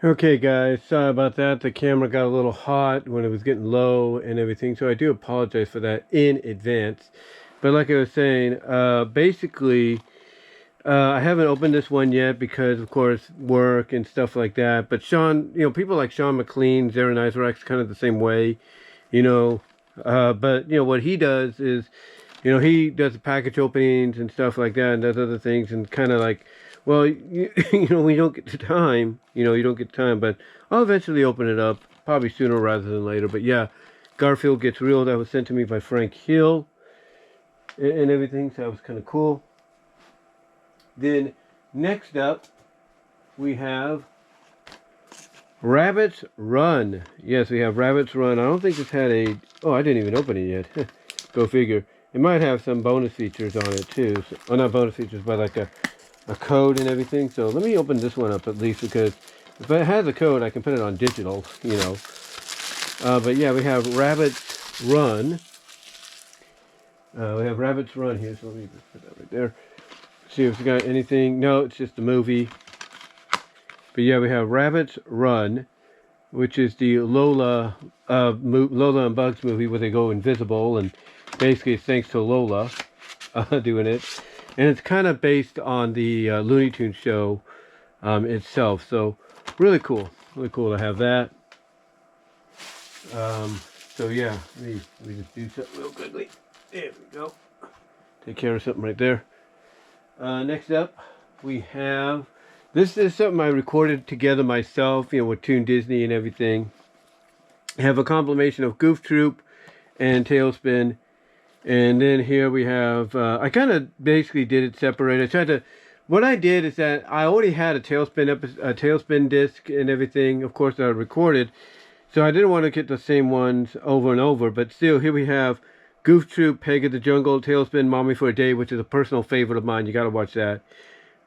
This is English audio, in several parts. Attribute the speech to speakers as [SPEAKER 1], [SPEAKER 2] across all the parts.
[SPEAKER 1] Okay guys, sorry about that. The camera got a little hot when it was getting low and everything, so I do apologize for that in advance. But like I was saying, basically, I haven't opened this one yet because, of course, work and stuff like that. But Sean, people like Sean McLean, zaranyzerak's kind of the same way, you know. But, what he does is, he does the package openings and stuff like that and does other things and kind of like, well, we don't get the time, you don't get time, but I'll eventually open it up, probably sooner rather than later. But yeah, Garfield Gets Real, that was sent to me by Frank Hill and everything, so that was kind of cool. Then next up, we have Rabbits Run. Yes, we have Rabbits Run. I don't think this had a... Oh, I didn't even open it yet. Go figure. It might have some bonus features on it too. So, oh, not bonus features, but like a code and everything. So let me open this one up at least, because if it has a code, I can put it on digital, But yeah, we have Rabbits Run. We have Rabbits Run here, so let me just put that right there. See if it's got anything. No, it's just a movie. But yeah, we have Rabbits Run, which is the Lola and Bugs movie where they go invisible, and basically it's thanks to Lola doing it. And it's kind of based on the Looney Tunes show itself. So really cool to have that. So yeah, let me just do something real quickly. There we go. Take care of something right there. Next up, we have, this is something I recorded together myself, with Toon Disney and everything. I have a compilation of Goof Troop and Tailspin. And then here we have, I kind of basically did it separate. What I did is that I already had a Tailspin disc and everything, of course, that I recorded. So I didn't want to get the same ones over and over, but still, here we have Goof Troop, Peg of the Jungle, Tailspin, Mommy for a Day, which is a personal favorite of mine. You got to watch that.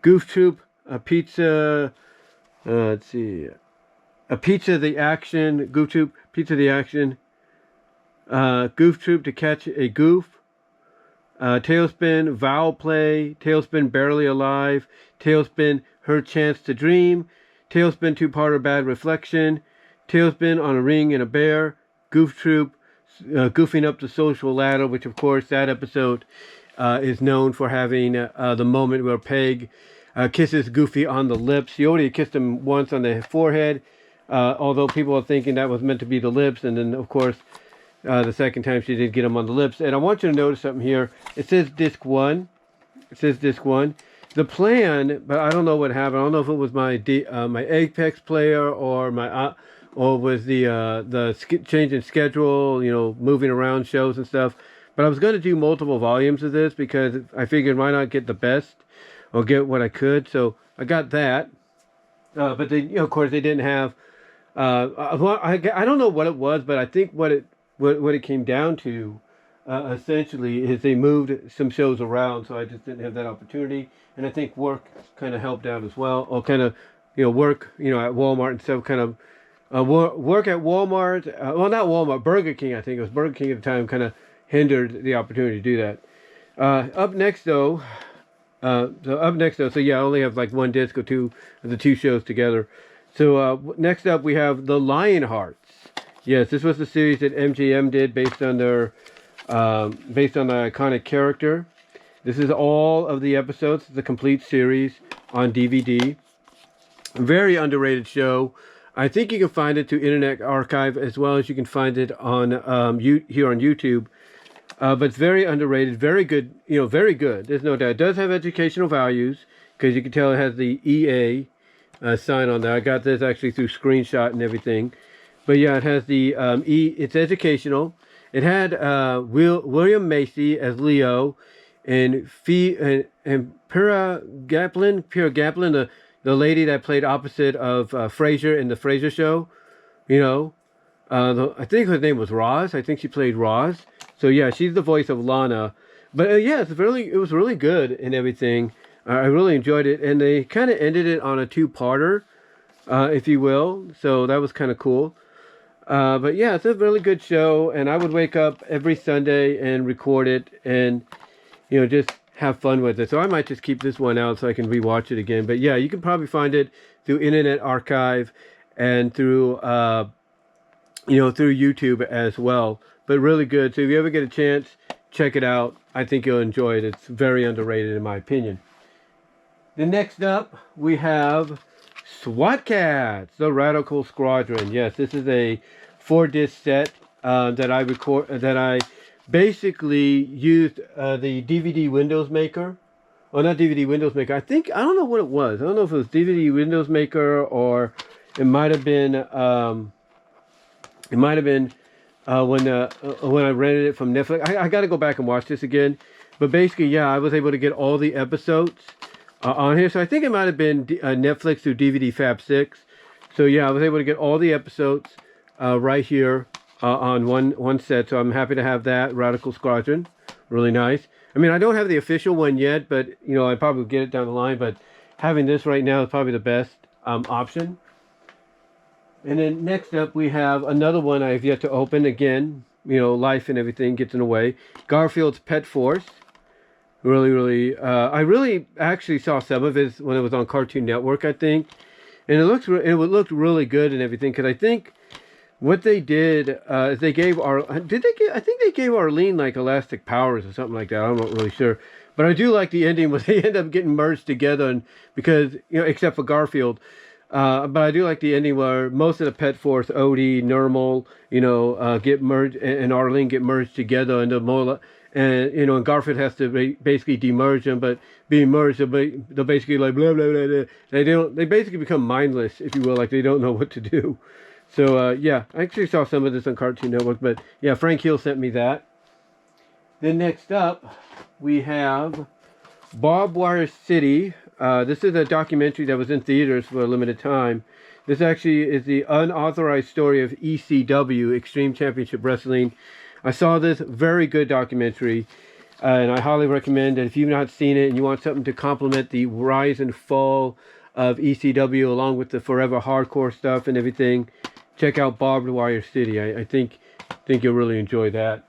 [SPEAKER 1] Goof Troop, a Pizza, let's see, a Pizza the Action, Goof Troop, Pizza the Action, Goof Troop to Catch a Goof, Tailspin, Vowel Play, Tailspin, Barely Alive, Tailspin, Her Chance to Dream, Tailspin, Two-Parter, Bad Reflection, Tailspin, On a Ring and a Bear, Goof Troop, Goofing Up the Social Ladder, which of course that episode is known for having the moment where Peg kisses Goofy on the lips. She already kissed him once on the forehead, although people are thinking that was meant to be the lips, and then of course the second time she did get him on the lips. And I want you to notice something here. It says disc 1. It says disc 1. The plan, but I don't know what happened. I don't know if it was my my Apex player or my or was the change in schedule, moving around shows and stuff. But I was going to do multiple volumes of this because I figured why not get the best or get what I could. So I got that. But they, of course, they didn't have. I don't know what it was, but I think what it came down to essentially is they moved some shows around, so I just didn't have that opportunity. And I think work kind of helped out as well, or kind of work at Walmart and stuff kind of. Work at Walmart, well, not Walmart, Burger King, I think it was Burger King at the time, kind of hindered the opportunity to do that. Up next though, so yeah, I only have like one disc or two of the two shows together. So next up we have The Lionhearts. Yes, this was the series that MGM did based on the iconic character. This is all of the episodes. It's a complete series on DVD. Very underrated show. I think you can find it through Internet Archive as well as you can find it on here on YouTube. But it's very underrated, very good, very good. There's no doubt. It does have educational values because you can tell it has the EA sign on there. I got this actually through screenshot and everything. But yeah, it has the it's educational. It had William Macy as Leo and Pura Gaplin, the lady that played opposite of Frasier in the Frasier show, I think her name was Roz. I think she played Roz. So yeah, she's the voice of Lana. But yeah, it was really good and everything. I really enjoyed it, and they kind of ended it on a two-parter, if you will. So that was kind of cool. But yeah, it's a really good show, and I would wake up every Sunday and record it, and just have fun with it. So I might just keep this one out so I can rewatch it again. But yeah, you can probably find it through Internet Archive. and through through YouTube as well. But really good. So if you ever get a chance, check it out. I think you'll enjoy it. It's very underrated in my opinion. The next up, we have SWAT Cats, the Radical Squadron. Yes, this is a 4-disc set that I basically used the DVD Windows Maker. Well, not DVD Windows Maker. I don't know what it was. I don't know if it was DVD Windows Maker or it might have been when I rented it from Netflix. I got to go back and watch this again. But basically, yeah, I was able to get all the episodes on here. So I think it might have been Netflix through DVD Fab 6. So yeah, I was able to get all the episodes right here on one set. So I'm happy to have that. Radical Squadron. Really nice. I mean, I don't have the official one yet, but I probably will get it down the line. But having this right now is probably the best option. And then next up, we have another one I have yet to open. Again, life and everything gets in the way. Garfield's Pet Force. Really, I really actually saw some of it when it was on Cartoon Network, I think. And it looked really good and everything. Because I think what they did is they gave I think they gave Arlene like elastic powers or something like that. I'm not really sure. But I do like the ending where they end up getting merged together, and because except for Garfield. But I do like the ending where most of the Pet Force, Odie, Nermal, get merged, and Arlene get merged together into Mola, and and Garfield has to basically demerge them, but being merged, they're basically like blah blah blah blah. They basically become mindless, if you will, like they don't know what to do. So yeah, I actually saw some of this on Cartoon Network, but yeah, Frank Hill sent me that. Then next up, we have Barbed Wire City. This is a documentary that was in theaters for a limited time. This actually is the unauthorized story of ECW, Extreme Championship Wrestling. I saw this very good documentary, and I highly recommend that if you've not seen it and you want something to complement the rise and fall of ECW along with the forever hardcore stuff and everything, check out Barbed Wire City. I think you'll really enjoy that.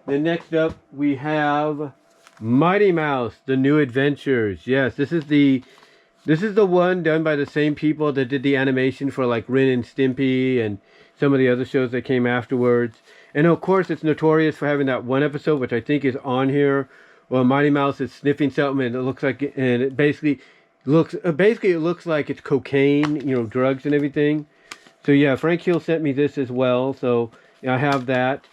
[SPEAKER 1] Then next up, we have Mighty Mouse, The New Adventures. Yes, this is the one done by the same people that did the animation for like Ren and Stimpy and some of the other shows that came afterwards. And of course, it's notorious for having that one episode, which I think is on here, where Mighty Mouse is sniffing something, and it basically looks like it's cocaine, drugs and everything. So yeah, Frank Hill sent me this as well. So I have that.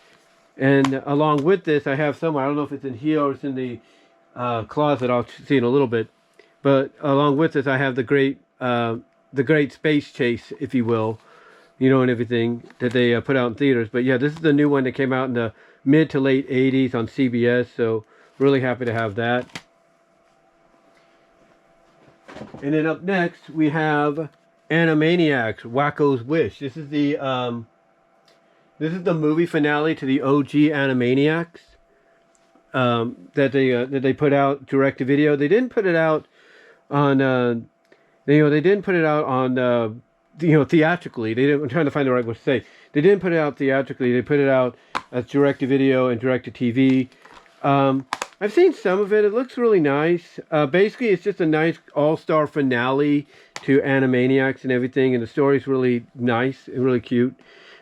[SPEAKER 1] And along with this, I have somewhere, I don't know if it's in here or it's in the closet, I'll see in a little bit. But along with this, I have the great Space Chase, if you will, and everything that they put out in theaters. But yeah, this is the new one that came out in the mid to late 80s on CBS. So really happy to have that. And then up next, we have Animaniacs, Wacko's Wish. This is the movie finale to the OG Animaniacs that they put out direct to video. They didn't put it out on theatrically. I'm trying to find the right word to say. They didn't put it out theatrically. They put it out as direct to video and direct to TV. I've seen some of it. It looks really nice. Basically, it's just a nice all-star finale to Animaniacs and everything, and the story's really nice and really cute.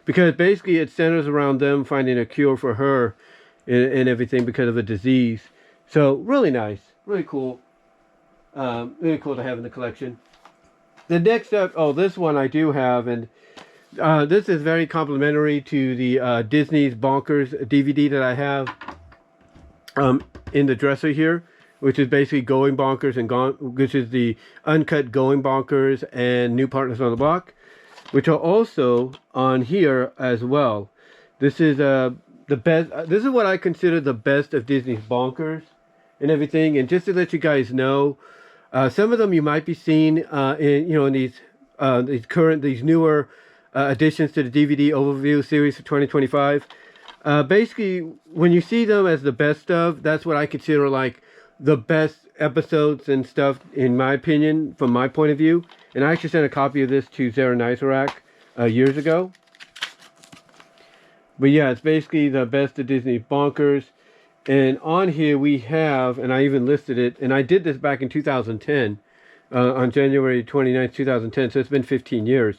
[SPEAKER 1] Because basically it centers around them finding a cure for her and everything because of a disease. So really nice, really cool. Really cool to have in the collection. The next up, this one I do have, and this is very complimentary to the Disney's Bonkers DVD that I have in the dresser here, which is basically Going Bonkers which is the uncut Going Bonkers and New Partners on the Block, which are also on here as well. This is the best. This is what I consider the best of Disney's Bonkers and everything. And just to let you guys know, some of them you might be seeing in these newer additions to the DVD overview series for 2025. Basically, when you see them as the best of, that's what I consider like the best episodes and stuff, in my opinion, from my point of view. And I actually sent a copy of this to zaranyzerak years ago. But yeah, it's basically the best of Disney Bonkers. And on here we have, and I even listed it, and I did this back in 2010. on January 29th, 2010. So it's been 15 years,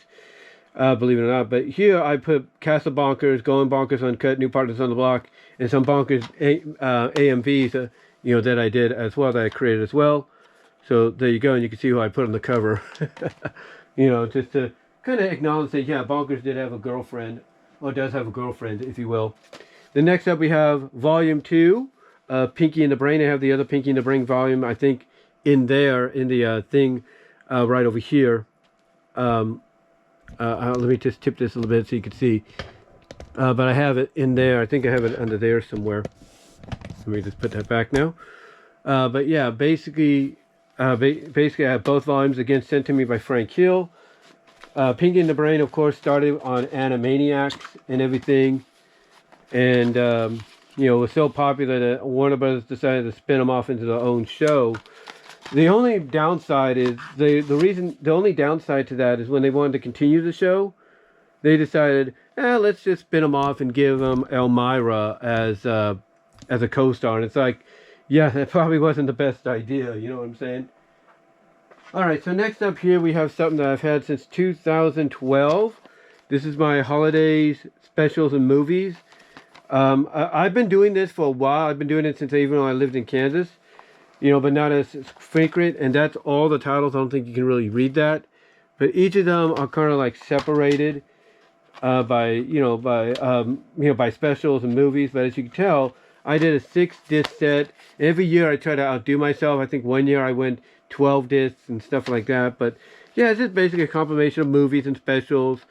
[SPEAKER 1] believe it or not. But here I put Castle Bonkers, Going Bonkers Uncut, New Partners on the Block, and some Bonkers AMVs, you know, that I did as well, that I created as well. So there you go, and you can see who I put on the cover. You know, just to kind of acknowledge that, yeah, Bonkers did have a girlfriend, or does have a girlfriend, if you will. The next up we have Volume 2, Pinky and the Brain. I have the other Pinky and the Brain volume, I think, in there, in the thing right over here. Let me just tip this a little bit so you can see. But I have it in there. I think I have it under there somewhere. Let me just put that back now. But yeah, basically I have both volumes, again, sent to me by Frank Hill. Pinky and the Brain, of course, started on Animaniacs and everything. And, you know, it was so popular that Warner Brothers decided to spin them off into their own show. The only downside is, the only downside to that is when they wanted to continue the show, they decided, let's just spin them off and give them Elmira as a co-star. And it's like, yeah, that probably wasn't the best idea, you know what I'm saying? Alright, so next up here we have something that I've had since 2012. This is my holidays, specials, and movies. I've been doing this for a while. I've been doing it since even when I lived in Kansas. You know, but not as frequent. And that's all the titles. I don't think you can really read that. But each of them are kind of like separated by specials and movies. But as you can tell, I did a 6-disc set. Every year I try to outdo myself. I think one year I went 12 discs and stuff like that. But yeah, it's just basically a combination of movies and specials.